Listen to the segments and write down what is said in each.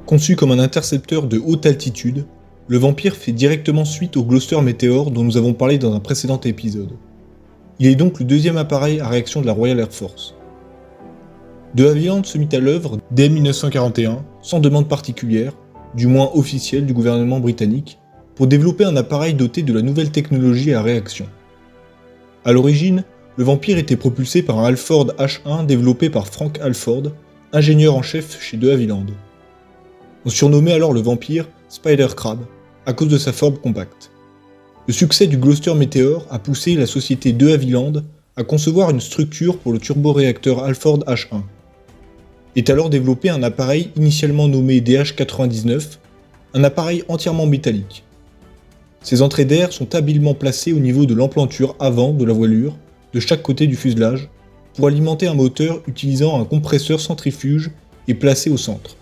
Conçu comme un intercepteur de haute altitude, le Vampire fait directement suite au Gloster Meteor dont nous avons parlé dans un précédent épisode. Il est donc le deuxième appareil à réaction de la Royal Air Force. De Havilland se mit à l'œuvre dès 1941, sans demande particulière, du moins officielle du gouvernement britannique, pour développer un appareil doté de la nouvelle technologie à réaction. A l'origine, le Vampire était propulsé par un Halford H1 développé par Frank Halford, ingénieur en chef chez De Havilland. On surnommait alors le Vampire Spider Crab, à cause de sa forme compacte. Le succès du Gloster Meteor a poussé la société De Havilland à concevoir une structure pour le turboréacteur Halford H1. Est alors développé un appareil initialement nommé DH-99, un appareil entièrement métallique. Ces entrées d'air sont habilement placées au niveau de l'emplanture avant de la voilure, de chaque côté du fuselage, pour alimenter un moteur utilisant un compresseur centrifuge et placé au centre.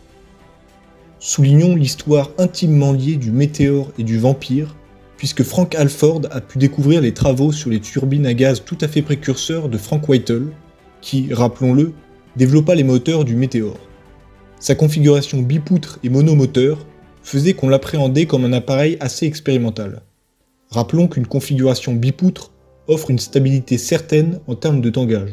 Soulignons l'histoire intimement liée du Météore et du Vampire, puisque Frank Halford a pu découvrir les travaux sur les turbines à gaz tout à fait précurseurs de Frank Whittle, qui, rappelons-le, développa les moteurs du Météore. Sa configuration bipoutre et monomoteur faisait qu'on l'appréhendait comme un appareil assez expérimental. Rappelons qu'une configuration bipoutre offre une stabilité certaine en termes de tangage.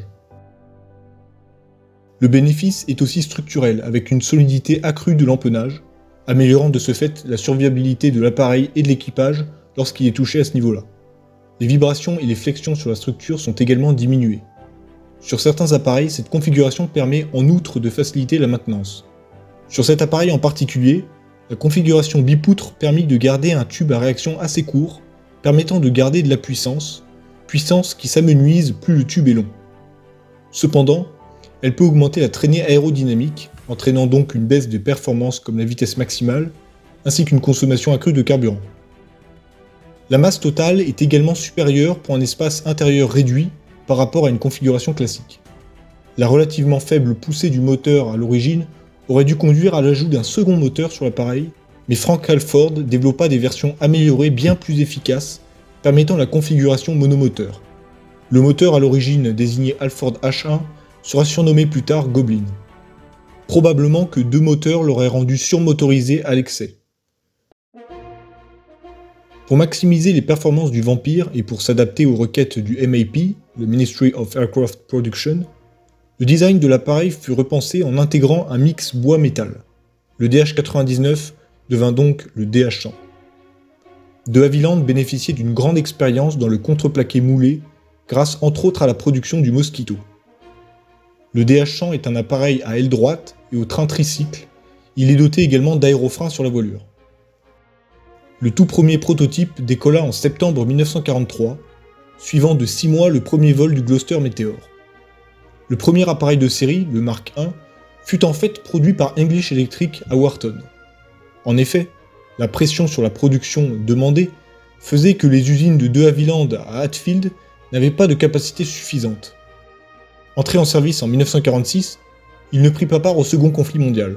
Le bénéfice est aussi structurel, avec une solidité accrue de l'empennage, améliorant de ce fait la survivabilité de l'appareil et de l'équipage lorsqu'il est touché à ce niveau-là. Les vibrations et les flexions sur la structure sont également diminuées. Sur certains appareils, cette configuration permet en outre de faciliter la maintenance. Sur cet appareil en particulier, la configuration bipoutre permet de garder un tube à réaction assez court, permettant de garder de la puissance qui s'amenuise plus le tube est long. Cependant, elle peut augmenter la traînée aérodynamique, entraînant donc une baisse de performance comme la vitesse maximale, ainsi qu'une consommation accrue de carburant. La masse totale est également supérieure pour un espace intérieur réduit par rapport à une configuration classique. La relativement faible poussée du moteur à l'origine aurait dû conduire à l'ajout d'un second moteur sur l'appareil, mais Frank Halford développa des versions améliorées bien plus efficaces, permettant la configuration monomoteur. Le moteur à l'origine désigné Halford H1 sera surnommé plus tard Goblin. Probablement que deux moteurs l'auraient rendu surmotorisé à l'excès. Pour maximiser les performances du Vampire et pour s'adapter aux requêtes du MAP, le Ministry of Aircraft Production, le design de l'appareil fut repensé en intégrant un mix bois-métal. Le DH-99 devint donc le DH-100. De Havilland bénéficiait d'une grande expérience dans le contreplaqué moulé, grâce entre autres à la production du Mosquito. Le DH-100 est un appareil à aile droite et au train tricycle, il est doté également d'aérofreins sur la voilure. Le tout premier prototype décolla en septembre 1943, suivant de 6 mois le premier vol du Gloster Meteor. Le premier appareil de série, le Mark I, fut en fait produit par English Electric à Wharton. En effet, la pression sur la production demandée faisait que les usines de De Havilland à Hatfield n'avaient pas de capacité suffisante. Entré en service en 1946, il ne prit pas part au second conflit mondial.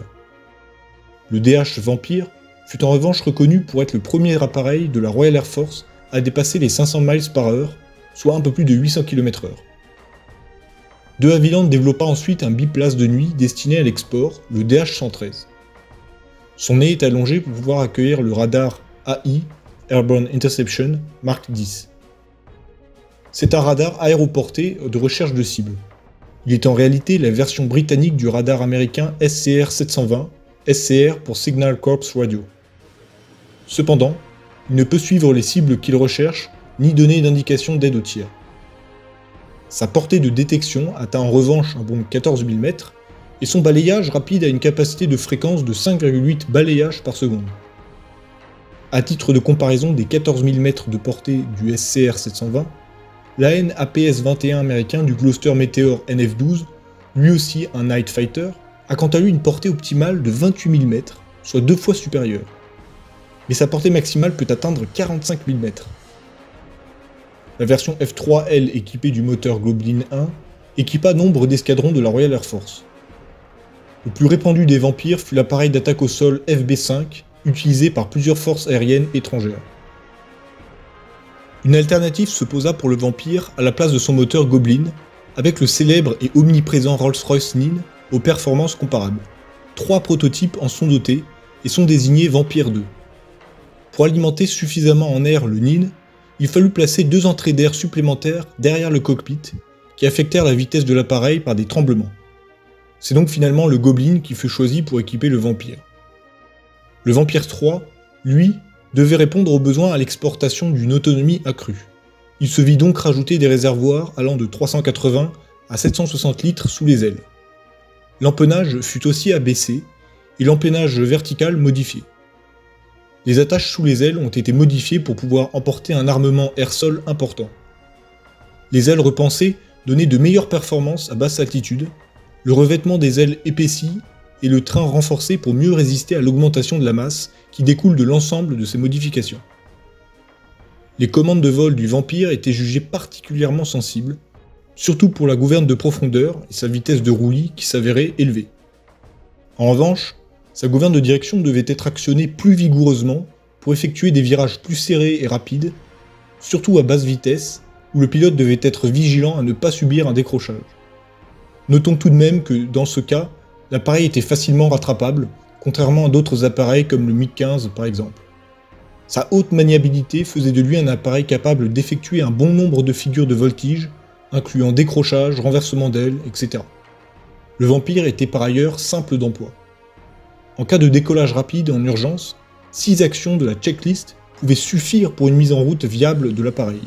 Le DH Vampire fut en revanche reconnu pour être le premier appareil de la Royal Air Force à dépasser les 500 miles par heure, soit un peu plus de 800 km/h. De Havilland développa ensuite un biplace de nuit destiné à l'export, le DH-113. Son nez est allongé pour pouvoir accueillir le radar AI, Airborne Interception, Mark X. C'est un radar aéroporté de recherche de cibles. Il est en réalité la version britannique du radar américain SCR-720, SCR pour Signal Corps Radio. Cependant, il ne peut suivre les cibles qu'il recherche, ni donner d'indication d'aide aux tirs. Sa portée de détection atteint en revanche un bon 14 000 mètres, et son balayage rapide a une capacité de fréquence de 5,8 balayages par seconde. À titre de comparaison des 14 000 mètres de portée du SCR-720, l'AN APS-21 américain du Gloster Meteor NF-12, lui aussi un Night Fighter, a quant à lui une portée optimale de 28 000 mètres, soit 2 fois supérieure. Mais sa portée maximale peut atteindre 45 000 mètres. La version F3L équipée du moteur Goblin 1 équipa nombre d'escadrons de la Royal Air Force. Le plus répandu des Vampires fut l'appareil d'attaque au sol FB-5, utilisé par plusieurs forces aériennes étrangères. Une alternative se posa pour le Vampire à la place de son moteur Goblin, avec le célèbre et omniprésent Rolls-Royce Nine aux performances comparables. 3 prototypes en sont dotés, et sont désignés Vampire 2. Pour alimenter suffisamment en air le Nin, il fallut placer 2 entrées d'air supplémentaires derrière le cockpit, qui affectèrent la vitesse de l'appareil par des tremblements. C'est donc finalement le Goblin qui fut choisi pour équiper le Vampire. Le Vampire 3, lui, devait répondre aux besoins à l'exportation d'une autonomie accrue. Il se vit donc rajouter des réservoirs allant de 380 à 760 litres sous les ailes. L'empennage fut aussi abaissé et l'empennage vertical modifié. Les attaches sous les ailes ont été modifiées pour pouvoir emporter un armement air-sol important. Les ailes repensées donnaient de meilleures performances à basse altitude, le revêtement des ailes épaissi et le train renforcé pour mieux résister à l'augmentation de la masse qui découle de l'ensemble de ces modifications. Les commandes de vol du Vampire étaient jugées particulièrement sensibles, surtout pour la gouverne de profondeur et sa vitesse de roulis qui s'avérait élevée. En revanche, sa gouverne de direction devait être actionnée plus vigoureusement pour effectuer des virages plus serrés et rapides, surtout à basse vitesse, où le pilote devait être vigilant à ne pas subir un décrochage. Notons tout de même que, dans ce cas, l'appareil était facilement rattrapable, contrairement à d'autres appareils comme le MiG-15 par exemple. Sa haute maniabilité faisait de lui un appareil capable d'effectuer un bon nombre de figures de voltige, incluant décrochage, renversement d'ailes, etc. Le Vampire était par ailleurs simple d'emploi. En cas de décollage rapide en urgence, 6 actions de la checklist pouvaient suffire pour une mise en route viable de l'appareil.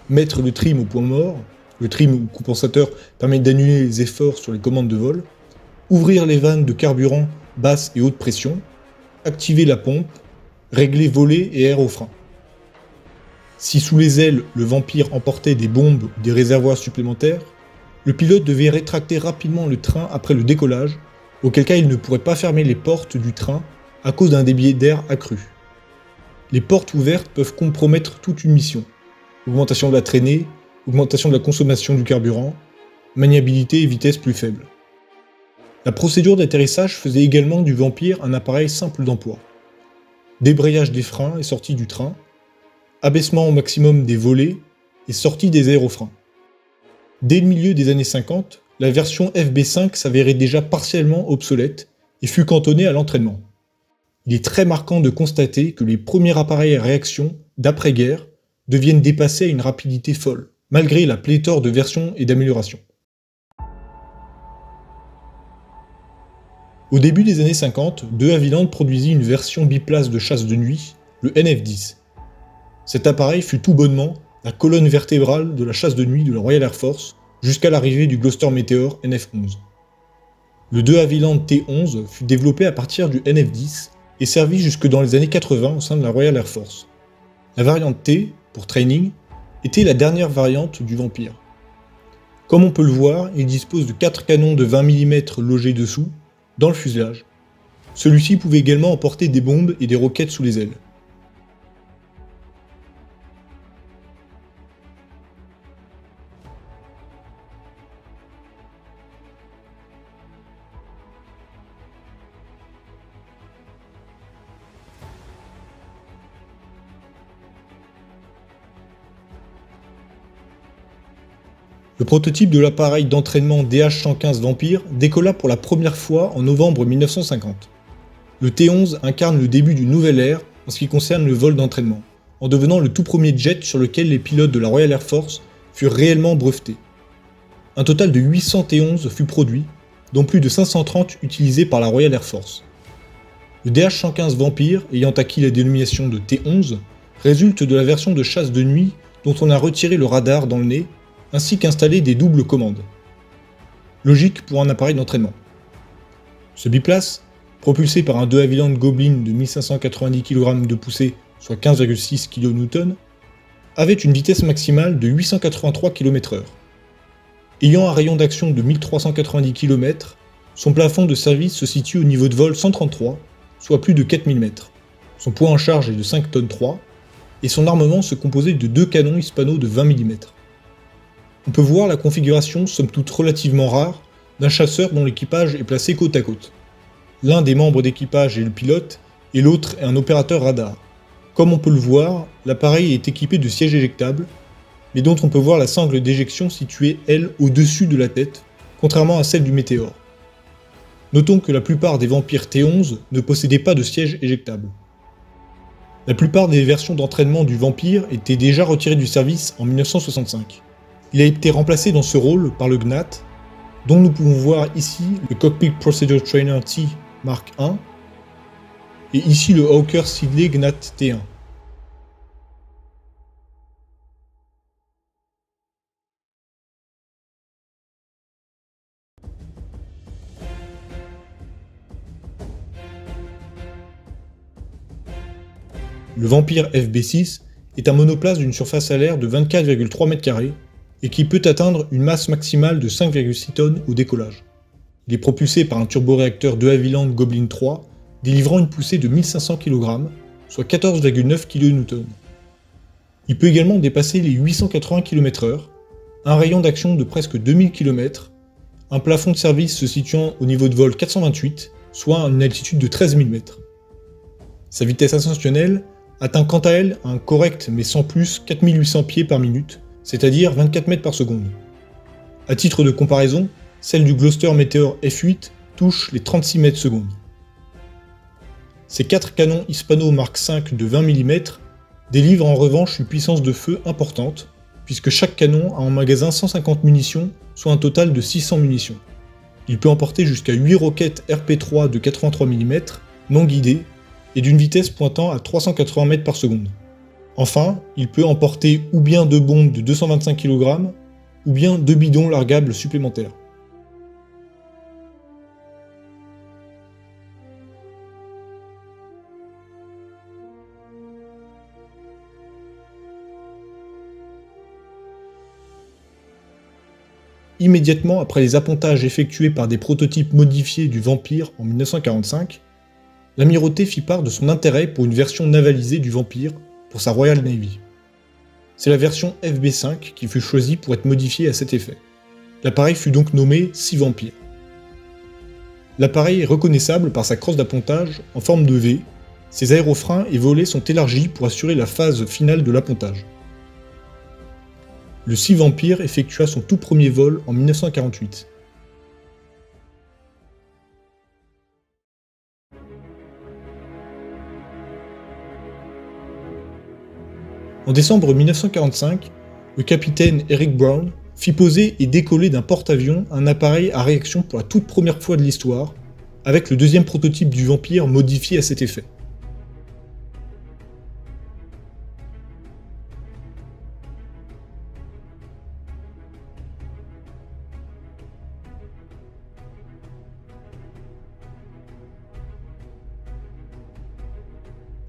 Mettre le trim au point mort, le trim ou compensateur permet d'annuler les efforts sur les commandes de vol, ouvrir les vannes de carburant basse et haute pression, activer la pompe, régler volet et air au frein. Si sous les ailes, le Vampire emportait des bombes ou des réservoirs supplémentaires, le pilote devait rétracter rapidement le train après le décollage, auquel cas il ne pourrait pas fermer les portes du train à cause d'un débit d'air accru. Les portes ouvertes peuvent compromettre toute une mission. Augmentation de la traînée, augmentation de la consommation du carburant, maniabilité et vitesse plus faible. La procédure d'atterrissage faisait également du Vampire un appareil simple d'emploi. Débrayage des freins et sortie du train, abaissement au maximum des volets et sortie des aérofreins. Dès le milieu des années 50, la version FB5 s'avérait déjà partiellement obsolète et fut cantonnée à l'entraînement. Il est très marquant de constater que les premiers appareils à réaction d'après-guerre deviennent dépassés à une rapidité folle, malgré la pléthore de versions et d'améliorations. Au début des années 50, De Havilland produisit une version biplace de chasse de nuit, le NF-10. Cet appareil fut tout bonnement la colonne vertébrale de la chasse de nuit de la Royal Air Force jusqu'à l'arrivée du Gloster Meteor NF-11. Le De Havilland T-11 fut développé à partir du NF-10 et servi jusque dans les années 80 au sein de la Royal Air Force. La variante T, pour training, était la dernière variante du Vampire. Comme on peut le voir, il dispose de 4 canons de 20 mm logés dessous, dans le fuselage. Celui-ci pouvait également emporter des bombes et des roquettes sous les ailes. Le prototype de l'appareil d'entraînement DH-115 Vampire décolla pour la première fois en novembre 1950. Le T-11 incarne le début d'une nouvelle ère en ce qui concerne le vol d'entraînement, en devenant le tout premier jet sur lequel les pilotes de la Royal Air Force furent réellement brevetés. Un total de 800 T-11 fut produit, dont plus de 530 utilisés par la Royal Air Force. Le DH-115 Vampire, ayant acquis la dénomination de T-11, résulte de la version de chasse de nuit dont on a retiré le radar dans le nez, ainsi qu'installer des doubles commandes. Logique pour un appareil d'entraînement. Ce biplace, propulsé par un De Havilland Goblin de 1590 kg de poussée, soit 15,6 kN, avait une vitesse maximale de 883 km/h. Ayant un rayon d'action de 1390 km, son plafond de service se situe au niveau de vol 133, soit plus de 4000 mètres. Son poids en charge est de 5 tonnes 3, et son armement se composait de 2 canons hispano de 20 mm. On peut voir la configuration, somme toute relativement rare, d'un chasseur dont l'équipage est placé côte à côte. L'un des membres d'équipage est le pilote, et l'autre est un opérateur radar. Comme on peut le voir, l'appareil est équipé de sièges éjectables, mais dont on peut voir la sangle d'éjection située, elle, au-dessus de la tête, contrairement à celle du Météor. Notons que la plupart des vampires T11 ne possédaient pas de siège éjectable. La plupart des versions d'entraînement du vampire étaient déjà retirées du service en 1965. Il a été remplacé dans ce rôle par le GNAT, dont nous pouvons voir ici le Cockpit Procedure Trainer T Mark I, et ici le Hawker Siddeley GNAT T1. Le Vampire FB6 est un monoplace d'une surface alaire de 24,3 m² et qui peut atteindre une masse maximale de 5,6 tonnes au décollage. Il est propulsé par un turboréacteur de Havilland Goblin 3, délivrant une poussée de 1500 kg, soit 14,9 kN. Il peut également dépasser les 880 km/h, un rayon d'action de presque 2000 km, un plafond de service se situant au niveau de vol 428, soit à une altitude de 13 000 mètres. Sa vitesse ascensionnelle atteint quant à elle un correct mais sans plus 4800 pieds par minute, c'est-à-dire 24 mètres par seconde. À titre de comparaison, celle du Gloster Meteor F8 touche les 36 mètres secondes. Ces 4 canons Hispano Mark V de 20 mm délivrent en revanche une puissance de feu importante, puisque chaque canon a en magasin 150 munitions, soit un total de 600 munitions. Il peut emporter jusqu'à 8 roquettes RP3 de 83 mm, non guidées, et d'une vitesse pointant à 380 mètres par seconde. Enfin, il peut emporter ou bien 2 bombes de 225 kg, ou bien 2 bidons largables supplémentaires. Immédiatement après les appontages effectués par des prototypes modifiés du Vampire en 1945, l'Amirauté fit part de son intérêt pour une version navalisée du Vampire pour sa Royal Navy. C'est la version FB5 qui fut choisie pour être modifiée à cet effet. L'appareil fut donc nommé Sea Vampire. L'appareil est reconnaissable par sa crosse d'appontage en forme de V, ses aérofreins et volets sont élargis pour assurer la phase finale de l'appontage. Le Sea Vampire effectua son tout premier vol en 1948. En décembre 1945, le capitaine Eric Brown fit poser et décoller d'un porte-avions un appareil à réaction pour la toute première fois de l'histoire, avec le deuxième prototype du Vampire modifié à cet effet.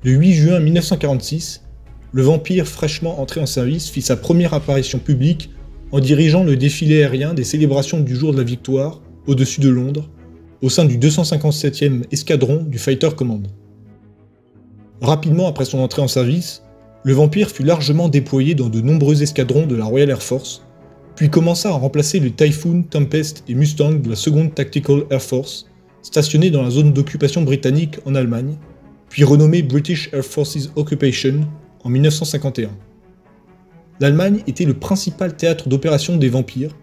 Le 8 juin 1946, le Vampire fraîchement entré en service fit sa première apparition publique en dirigeant le défilé aérien des célébrations du jour de la victoire au-dessus de Londres, au sein du 257e escadron du Fighter Command. Rapidement après son entrée en service, le Vampire fut largement déployé dans de nombreux escadrons de la Royal Air Force, puis commença à remplacer les Typhoon, Tempest et Mustang de la 2nd Tactical Air Force, stationnés dans la zone d'occupation britannique en Allemagne, puis renommé British Air Forces Occupation en 1951. L'Allemagne était le principal théâtre d'opération des Vampires,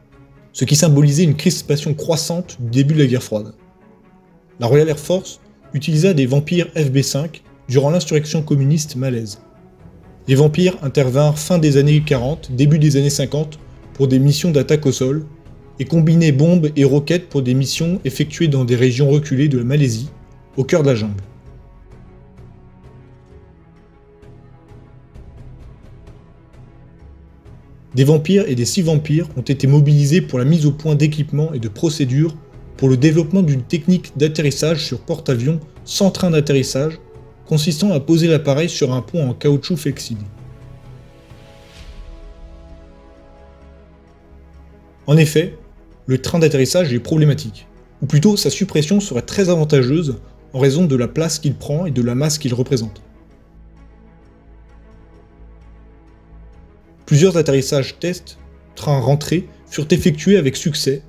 ce qui symbolisait une crispation croissante du début de la guerre froide. La Royal Air Force utilisa des Vampires FB5 durant l'insurrection communiste malaise. Les Vampires intervinrent fin des années 40, début des années 50 pour des missions d'attaque au sol, et combinaient bombes et roquettes pour des missions effectuées dans des régions reculées de la Malaisie, au cœur de la jungle. Des Vampires et des Sea Vampires ont été mobilisés pour la mise au point d'équipements et de procédures pour le développement d'une technique d'atterrissage sur porte-avions sans train d'atterrissage, consistant à poser l'appareil sur un pont en caoutchouc flexible. En effet, le train d'atterrissage est problématique, ou plutôt sa suppression serait très avantageuse en raison de la place qu'il prend et de la masse qu'il représente. Plusieurs atterrissages tests, trains rentrés, furent effectués avec succès,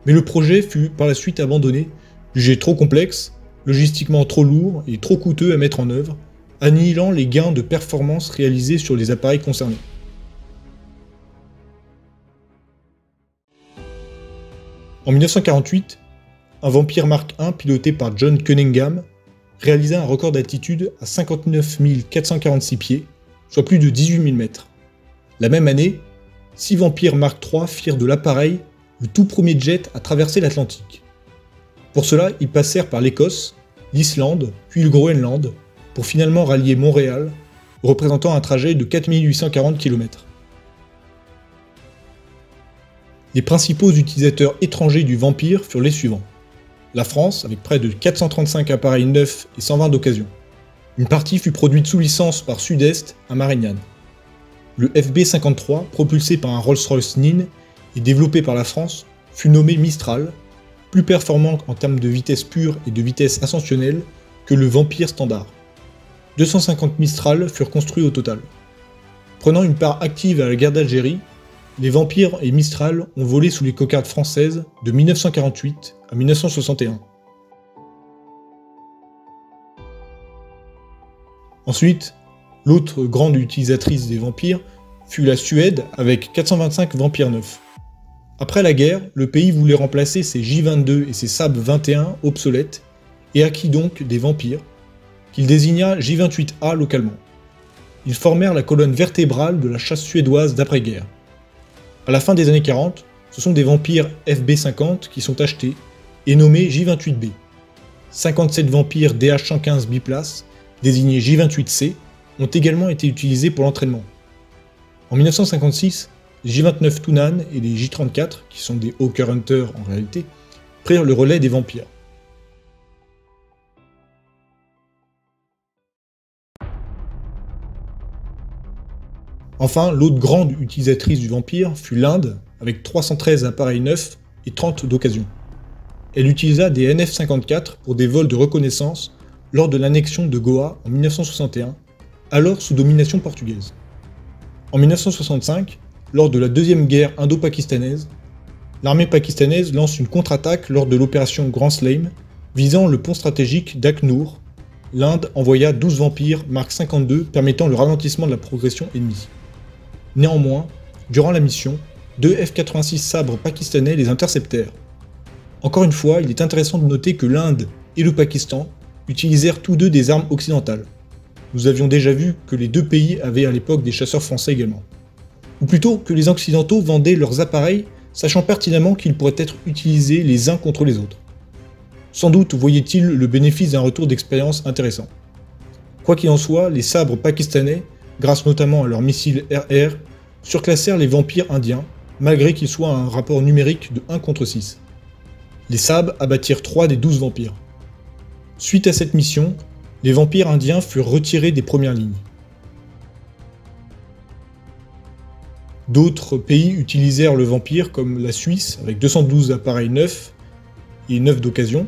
mais le projet fut par la suite abandonné, jugé trop complexe, logistiquement trop lourd et trop coûteux à mettre en œuvre, annihilant les gains de performance réalisés sur les appareils concernés. En 1948, un Vampire Mark I piloté par John Cunningham réalisa un record d'altitude à 59 446 pieds, soit plus de 18 000 mètres. La même année, 6 Vampires Mark III firent de l'appareil le tout premier jet à traverser l'Atlantique. Pour cela, ils passèrent par l'Écosse, l'Islande, puis le Groenland, pour finalement rallier Montréal, représentant un trajet de 4840 km. Les principaux utilisateurs étrangers du Vampire furent les suivants. La France, avec près de 435 appareils neufs et 120 d'occasion. Une partie fut produite sous licence par Sud-Est à Marignane. Le FB-53, propulsé par un Rolls-Royce Nin et développé par la France, fut nommé Mistral, plus performant en termes de vitesse pure et de vitesse ascensionnelle que le Vampire standard. 250 Mistral furent construits au total. Prenant une part active à la guerre d'Algérie, les Vampires et Mistral ont volé sous les cocardes françaises de 1948 à 1961. Ensuite, l'autre grande utilisatrice des Vampires fut la Suède avec 425 Vampires neufs. Après la guerre, le pays voulait remplacer ses J-22 et ses Saab 21 obsolètes et acquit donc des Vampires, qu'il désigna J-28A localement. Ils formèrent la colonne vertébrale de la chasse suédoise d'après-guerre. À la fin des années 40, ce sont des Vampires FB-50 qui sont achetés et nommés J-28B. 57 Vampires DH-115 biplace, désignés J-28C, ont également été utilisés pour l'entraînement. En 1956, les J-29 Tunan et les J-34, qui sont des Hawker Hunter en réalité, prirent le relais des Vampires. Enfin, l'autre grande utilisatrice du Vampire fut l'Inde, avec 313 appareils neufs et 30 d'occasion. Elle utilisa des NF-54 pour des vols de reconnaissance lors de l'annexion de Goa en 1961, alors sous domination portugaise. En 1965, lors de la deuxième guerre indo-pakistanaise, l'armée pakistanaise lance une contre-attaque lors de l'opération Grand Slam, visant le pont stratégique d'Aknour. L'Inde envoya 12 Vampires Mark 52 permettant le ralentissement de la progression ennemie. Néanmoins, durant la mission, 2 F-86 sabres pakistanais les interceptèrent. Encore une fois, il est intéressant de noter que l'Inde et le Pakistan utilisèrent tous deux des armes occidentales. Nous avions déjà vu que les deux pays avaient à l'époque des chasseurs français également. Ou plutôt que les Occidentaux vendaient leurs appareils, sachant pertinemment qu'ils pourraient être utilisés les uns contre les autres. Sans doute voyaient-ils le bénéfice d'un retour d'expérience intéressant. Quoi qu'il en soit, les sabres pakistanais, grâce notamment à leurs missiles RR, surclassèrent les Vampires indiens, malgré qu'ils soient à un rapport numérique de 1 contre 6. Les Saab abattirent 3 des 12 Vampires. Suite à cette mission, les Vampires indiens furent retirés des premières lignes. D'autres pays utilisèrent le Vampire comme la Suisse avec 212 appareils neufs et 9 d'occasion,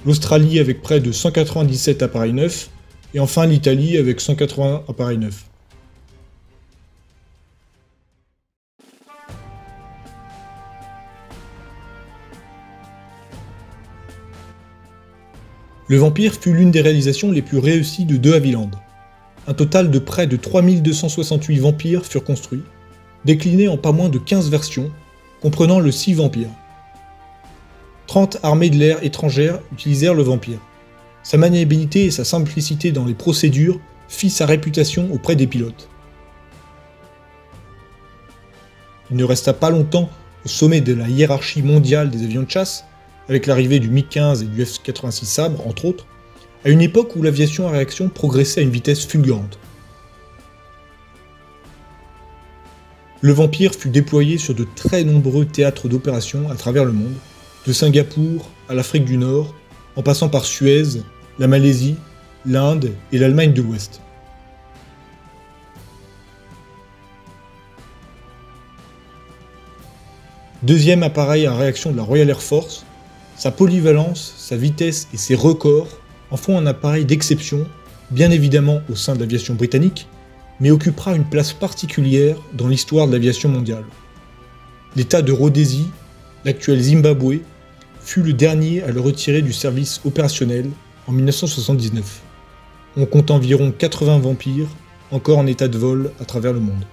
l'Australie avec près de 197 appareils neufs, et enfin l'Italie avec 180 appareils neufs. Le Vampire fut l'une des réalisations les plus réussies de De Havilland. Un total de près de 3268 Vampires furent construits, déclinés en pas moins de 15 versions, comprenant le 6 Vampire. 30 armées de l'air étrangères utilisèrent le Vampire. Sa maniabilité et sa simplicité dans les procédures fit sa réputation auprès des pilotes. Il ne resta pas longtemps au sommet de la hiérarchie mondiale des avions de chasse, avec l'arrivée du MiG-15 et du F-86 Sabre, entre autres, à une époque où l'aviation à réaction progressait à une vitesse fulgurante. Le Vampire fut déployé sur de très nombreux théâtres d'opérations à travers le monde, de Singapour à l'Afrique du Nord, en passant par Suez, la Malaisie, l'Inde et l'Allemagne de l'Ouest. Deuxième appareil à réaction de la Royal Air Force, sa polyvalence, sa vitesse et ses records en font un appareil d'exception, bien évidemment au sein de l'aviation britannique, mais occupera une place particulière dans l'histoire de l'aviation mondiale. L'État de Rhodésie, l'actuel Zimbabwe, fut le dernier à le retirer du service opérationnel en 1979. On compte environ 80 Vampires encore en état de vol à travers le monde.